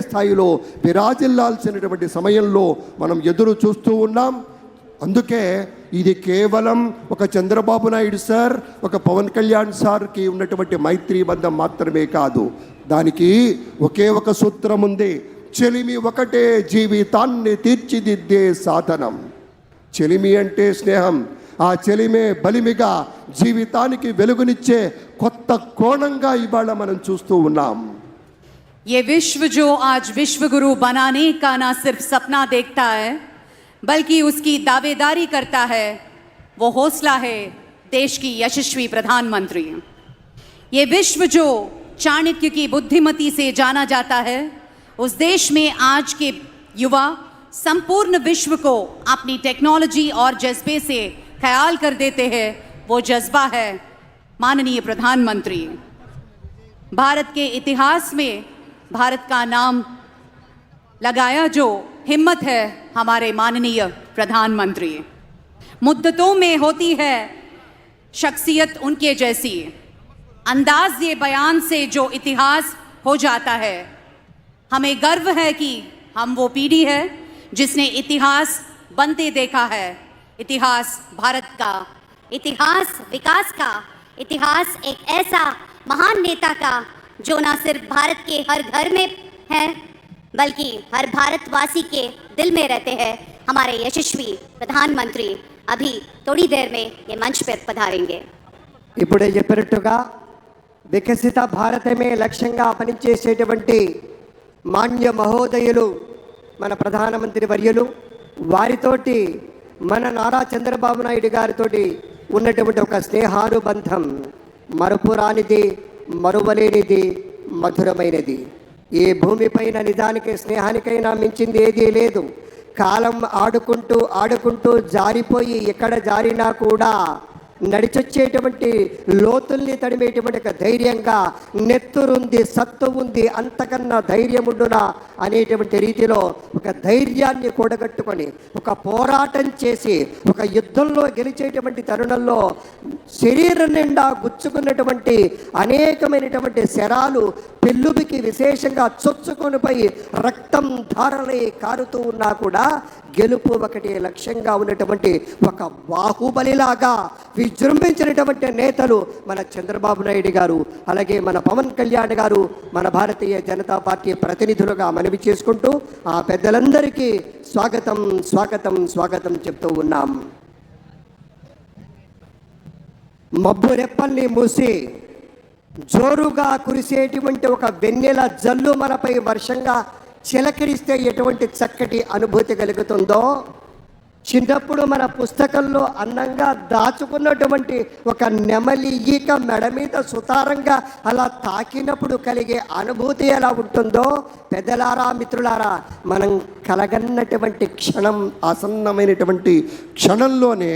స్థాయిలో విరాజిల్లాల్సినటువంటి సమయంలో మనం ఎదురు చూస్తూ ఉన్నాం. అందుకే ఇది కేవలం ఒక చంద్రబాబు నాయుడు సార్, ఒక పవన్ కళ్యాణ్ సార్కి ఉన్నటువంటి మైత్రీ బంధం మాత్రమే కాదు. దానికి ఒకే ఒక సూత్రం ఉంది. చెలిమి ఒకటే జీవితాన్ని తీర్చిదిద్దే సాధనం. చెలిమి అంటే స్నేహం. ఆ చెలిమే బలిమిగా జీవితానికి వెలుగునిచ్చే కొత్త కోణంగా ఇవాళ మనం చూస్తూ ఉన్నాం. ये विश्व जो आज विश्व गुरु बनाने का ना सिर्फ सपना देखता है बल्कि उसकी दावेदारी करता है, वो हौसला है देश की यशस्वी प्रधानमंत्री. ये विश्व जो चाणक्य की बुद्धिमती से जाना जाता है, उस देश में आज के युवा संपूर्ण विश्व को अपनी टेक्नोलॉजी और जज्बे से ख्याल कर देते हैं. वो जज्बा है माननीय प्रधानमंत्री. भारत के इतिहास में भारत का नाम लगाया जो हिम्मत है हमारे माननीय प्रधानमंत्री. मुद्दतों में होती है शख्सियत उनके जैसी, अंदाज ये बयान से जो इतिहास हो जाता है. हमें गर्व है कि हम वो पीढ़ी है जिसने इतिहास बनते देखा है. इतिहास भारत का, इतिहास विकास का, इतिहास एक ऐसा महान नेता का जो न सिर्फ भारत के हर घर में है बल्कि हर भारतवासी के दिल में रहते हैं. हमारे यशस्वी प्रधानमंत्री अभी थोड़ी देर में ये मंच पर पधारेंगे. ఇప్పుడే చెప్పినట్టుగా వికసిత భారతమే లక్ష్యంగా పనిచేసేటువంటి మాన్య మహోదయులు మన ప్రధానమంత్రి వర్యులు, వారితోటి మన నారా చంద్రబాబు నాయుడు గారితోటి ఉన్నటువంటి ఒక స్నేహానుబంధం మరుపురానిది, మరువలేనిది, మధురమైనది. ఏ భూమిపైన నిజానికి స్నేహానికైనా మించింది ఏదీ లేదు. కాలం ఆడుకుంటూ జారిపోయి ఎక్కడ జారినా కూడా నడిచొచ్చేటువంటి లోతుల్ని తడిమేటువంటి ఒక ధైర్యంగా నెత్తురుంది, సత్తు ఉంది, అంతకన్నా ధైర్యం ఉండునా అనేటువంటి రీతిలో ఒక ధైర్యాన్ని కూడగట్టుకొని ఒక పోరాటం చేసి ఒక యుద్ధంలో గెలిచేటువంటి తరుణంలో శరీరం నిండా గుచ్చుకున్నటువంటి అనేకమైనటువంటి శరాలు పెళ్ళుబికి విశేషంగా చొచ్చుకొనిపోయి రక్తం ధారలై కారుతూ ఉన్నా కూడా గెలుపు ఒకటి లక్ష్యంగా ఉన్నటువంటి ఒక బాహుబలిలాగా విజృంభించినటువంటి నేతలు మన చంద్రబాబు నాయుడు గారు, అలాగే మన పవన్ కళ్యాణ్ గారు, మన భారతీయ జనతా పార్టీ ప్రతినిధులుగా మనవి చేసుకుంటూ ఆ పెద్దలందరికీ స్వాగతం స్వాగతం స్వాగతం చెప్తూ ఉన్నాం. మబ్బు రెప్పల్ని మూసి జోరుగా కురిసేటువంటి ఒక వెన్నెల జల్లు మనపై వర్షంగా చిలకరిస్తే ఎటువంటి చక్కటి అనుభూతి కలుగుతుందో, చిన్నప్పుడు మన పుస్తకంలో అందంగా దాచుకున్నటువంటి ఒక నెమలి ఈక మెడ మీద సుతారంగా అలా తాకినప్పుడు కలిగే అనుభూతి ఎలా ఉంటుందో, పెద్దలారా మిత్రులారా, మనం కలగన్నటువంటి క్షణం, ఆసన్నమైనటువంటి క్షణంలోనే